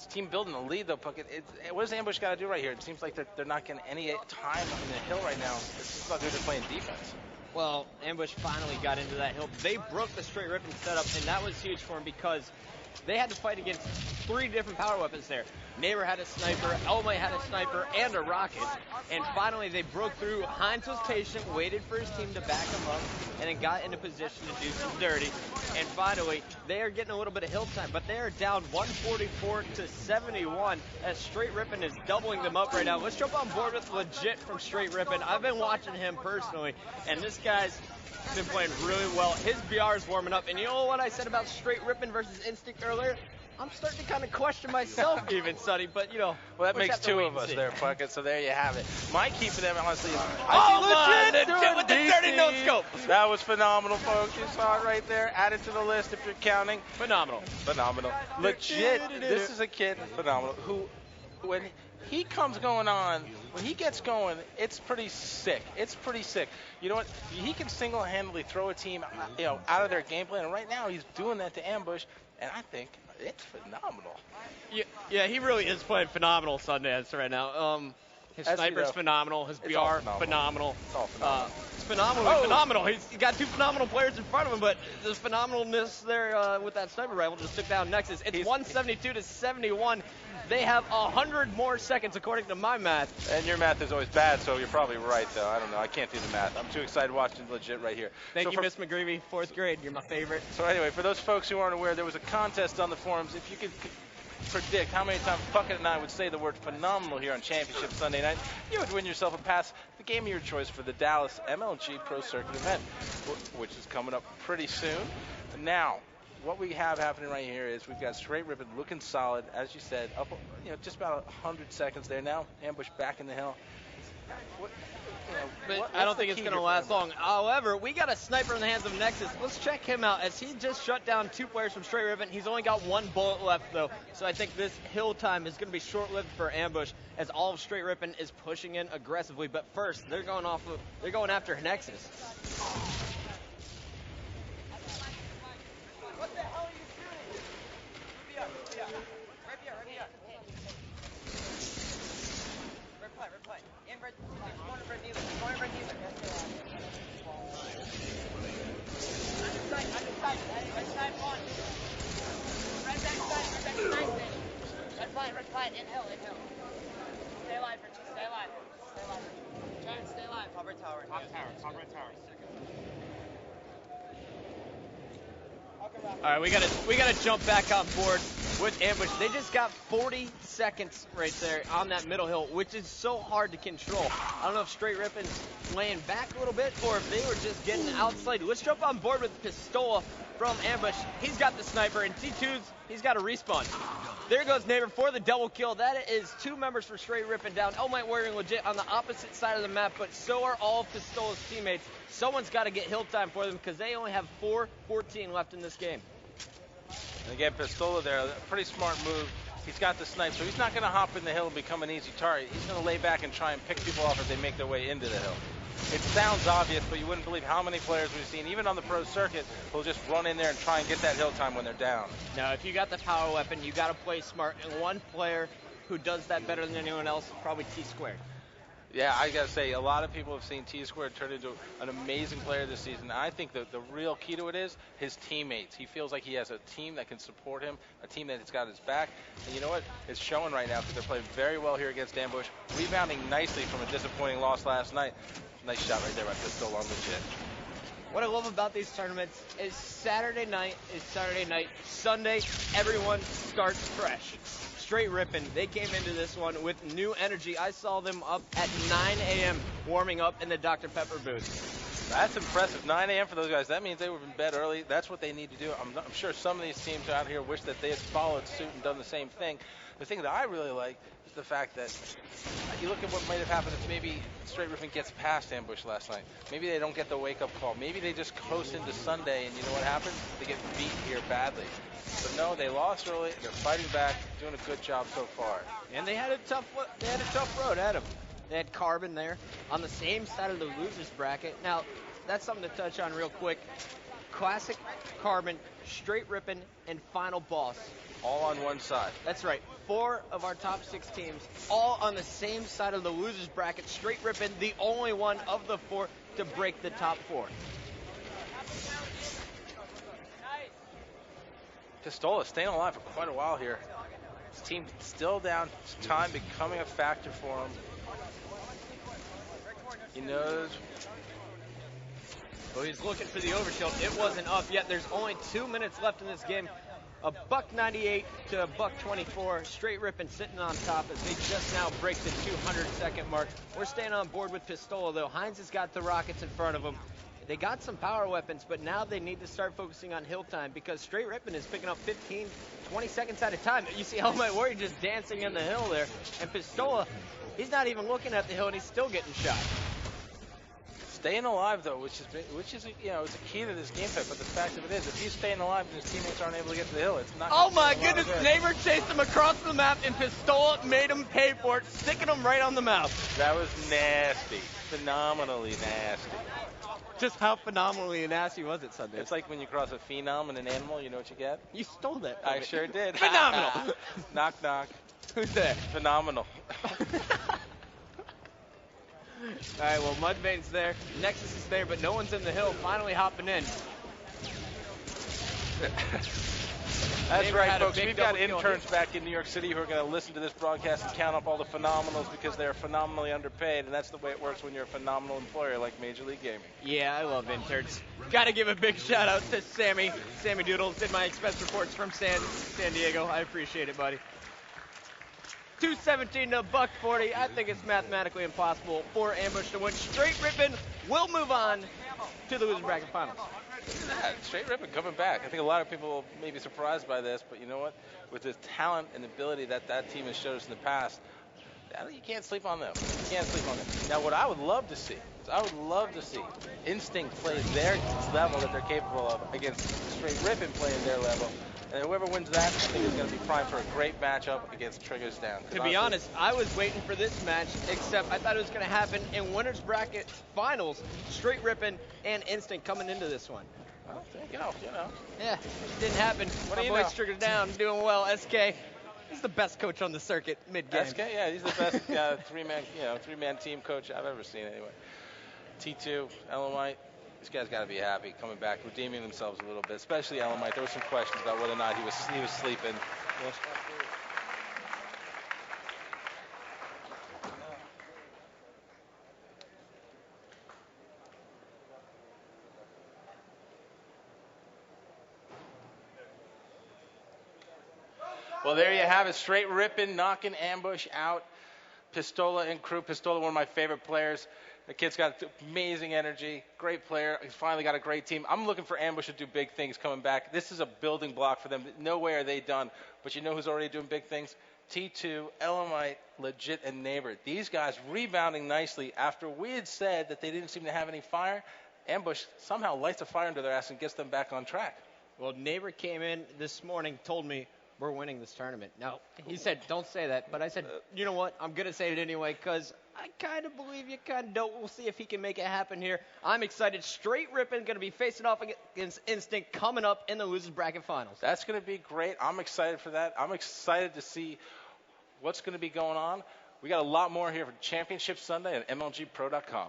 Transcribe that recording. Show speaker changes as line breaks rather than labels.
team building the lead, though, Puckett. What does Ambush got to do right here? It seems like they're not getting any time in the hill right now. It's just about they're playing defense.
Well, Ambush finally got into that hill. They broke the Str8 Rippin setup, and that was huge for them because they had to fight against 3 different power weapons there. Neighbor had a sniper, Elmite had a sniper, and a rocket. And finally, they broke through. Heinz was patient, waited for his team to back him up, and then got into position to do some dirty. And finally, they are getting a little bit of hill time, but they are down 144 to 71 as Str8 Rippin is doubling them up right now. Let's jump on board with Legit from Str8 Rippin. I've been watching him personally, and this guy's been playing really well. His BR is warming up, and you know what I said about Str8 Rippin versus Instinct earlier? I'm starting to kind of question myself even, Sonny, but, you know.
Well, that makes 2 of us there, Puckett, so there you have it. My key for them, honestly, is
Legit with the dirty no scope.
That was phenomenal, folks. You saw it right there. Add it to the list if you're counting.
Phenomenal.
Legit, this is a kid, phenomenal, who, when he comes going on, when he gets going, it's pretty sick. You know what? He can single-handedly throw a team, out of their game plan, and right now he's doing that to Ambush, and I think it's phenomenal.
Yeah, he really is playing phenomenal Sundance right now. His sniper's phenomenal. His BR, phenomenal.
It's all phenomenal.
It's phenomenal. He's got 2 phenomenal players in front of him, but the phenomenalness there with that sniper rifle just took down Nexus. It's 172 to 71. They have 100 more seconds, according to my math.
And your math is always bad, so you're probably right, though. I don't know. I can't do the math. I'm too excited watching Legit right here.
Thank you, Miss McGreevy, 4th grade. You're my favorite.
So anyway, for those folks who aren't aware, there was a contest on the forums. If you could predict how many times Puckett and I would say the word phenomenal here on Championship Sunday night, you would win yourself a pass, the game of your choice for the Dallas MLG Pro Circuit event, which is coming up pretty soon. Now, what we have happening right here is we've got Str8 Rippin looking solid, as you said, up, just about 100 seconds there now. Ambush back in the hill.
I don't think it's going to last long. However, we got a sniper in the hands of Nexus. Let's check him out as he just shut down 2 players from Str8 Rippin. He's only got 1 bullet left, though, so I think this hill time is going to be short-lived for Ambush as all of Str8 Rippin is pushing in aggressively. But first, they're going after Nexus.
What the hell are you shooting? Right here. Replay. In red, going to red neither. Underside, red side 1. Red side, red side, in hill. Stay alive, Richie, stay alive. Giant, stay alive. Top red tower.
All right, we gotta jump back on board with Ambush. They just got 40 seconds right there on that middle hill, which is so hard to control. I don't know if Str8 Rippin's laying back a little bit or if they were just getting outside. Let's jump on board with Pistola from Ambush. He's got the sniper, and T2's, he's got a respawn. There goes Neighbor for the double kill. That is 2 members for Str8 Rippin down. Elmite Warrior Legit on the opposite side of the map, but so are all of Pistola's teammates. Someone's got to get hill time for them because they only have 4:14 left in this game.
And again, Pistola there, a pretty smart move. He's got the snipe, so he's not going to hop in the hill and become an easy target. He's going to lay back and try and pick people off as they make their way into the hill. It sounds obvious, but you wouldn't believe how many players we've seen, even on the pro circuit, who'll just run in there and try and get that hill time when they're down.
Now, if you got the power weapon, you got to play smart. And one player who does that better than anyone else is probably Tsquared.
Yeah, I got to say, a lot of people have seen Tsquared turn into an amazing player this season. I think the real key to it is his teammates. He feels like he has a team that can support him, a team that's got his back. And you know what? It's showing right now because they're playing very well here against Ambush, rebounding nicely from a disappointing loss last night. Nice shot right there by Pistola on Legit.
What I love about these tournaments is Saturday night is Saturday night. Sunday, everyone starts fresh. Str8 Rippin, they came into this one with new energy. I saw them up at 9 a.m. warming up in the Dr. Pepper booth.
That's impressive. 9 a.m. for those guys. That means they were in bed early. That's what they need to do. I'm sure some of these teams out here wish that they had followed suit and done the same thing. The thing that I really like is the fact that you look at what might have happened if maybe Str8 Rippin gets past Ambush last night. Maybe they don't get the wake-up call. Maybe they just coast into Sunday, and you know what happens? They get beat here badly. But no, they lost early. They're fighting back, doing a good job so far.
And they had a tough road ahead of them. They had Carbon there on the same side of the losers bracket. Now, that's something to touch on real quick. Classic, Carbon, Straight Rippin, and Final Boss.
All on one side.
That's right. 4 of our top 6 teams, all on the same side of the losers bracket. Straight Rippin, the only one of the 4 to break the top 4.
Pistola staying alive for quite a while here. His team still down. Time becoming a factor for him. He knows.
Well, he's looking for the overshield. It wasn't up yet. There's only 2 minutes left in this game. A $1.98 to a $1.24. Straight Rippin sitting on top as they just now break the 200-second mark. We're staying on board with Pistola, though. Heinz has got the rockets in front of him. They got some power weapons, but now they need to start focusing on hill time because Straight Rippin is picking up 15, 20 seconds at a time. You see Helmet Warrior just dancing in the hill there. And Pistola, he's not even looking at the hill, and he's still getting shot.
Staying alive, though, which is you know, it's a key to this game fit. But the fact of it is, if he's staying alive and his teammates aren't able to get to the hill, it's not.
Oh my goodness! Neighbor chased him across the map, and Pistola made him pay for it, sticking him right on the mouth.
That was nasty, phenomenally nasty.
Just how phenomenally nasty was it, Sunday?
It's like when you cross a phenom and an animal. You know what you get?
You stole that.
I sure did.
Phenomenal.
Knock knock.
Who's there?
Phenomenal.
All right, well, Mudvane's there. Nexus is there, but no one's in the hill. Finally hopping in.
That's right, folks. We've got interns back in New York City who are going to listen to this broadcast and count up all the phenomenals because they're phenomenally underpaid, and that's the way it works when you're a phenomenal employer like Major League Gaming.
Yeah, I love interns. Got to give a big shout out to Sammy. Sammy Doodles did my expense reports from San Diego. I appreciate it, buddy. 217 to $1.40. I think it's mathematically impossible for Ambush to win. Straight Rippin will move on to the loser bracket finals.
Look at that. Straight Rippin coming back. I think a lot of people may be surprised by this, but you know what? With the talent and ability that that team has showed us in the past, you can't sleep on them. You can't sleep on them. Now, what I would love to see is I would love to see Instinct play their level that they're capable of against Straight Rippin playing their level. And whoever wins that, I think is going to be primed for a great matchup against Triggers Down.
To be honest, I was waiting for this match, except I thought it was going to happen in winners bracket finals. Straight Rippin and Instinct coming into this one.
Well, there you go, you know.
Yeah, didn't happen.
What
My
do you
boy
know?
Triggers Down, doing well. SK, he's the best coach on the circuit mid-game.
SK, yeah, he's the best three-man team coach I've ever seen anyway. T2, Elamite. These guys got to be happy coming back, redeeming themselves a little bit, especially Elamite. There were some questions about whether or not he was sleeping. Well, there you have it. Straight Rippin, knocking Ambush out. Pistola and crew. Pistola, one of my favorite players. The kid's got amazing energy, great player. He's finally got a great team. I'm looking for Ambush to do big things coming back. This is a building block for them. No way are they done. But you know who's already doing big things? T2, Elamite, Legit, and Neighbor. These guys rebounding nicely after we had said that they didn't seem to have any fire. Ambush somehow lights a fire under their ass and gets them back on track.
Well, Neighbor came in this morning, told me, we're winning this tournament. No, he said, don't say that. But I said, you know what? I'm going to say it anyway because I kind of believe you, kind of don't. We'll see if he can make it happen here. I'm excited. Straight Rippin going to be facing off against Instinct coming up in the losers bracket finals.
That's going to be great. I'm excited for that. I'm excited to see what's going to be going on. We got a lot more here for Championship Sunday at MLGpro.com.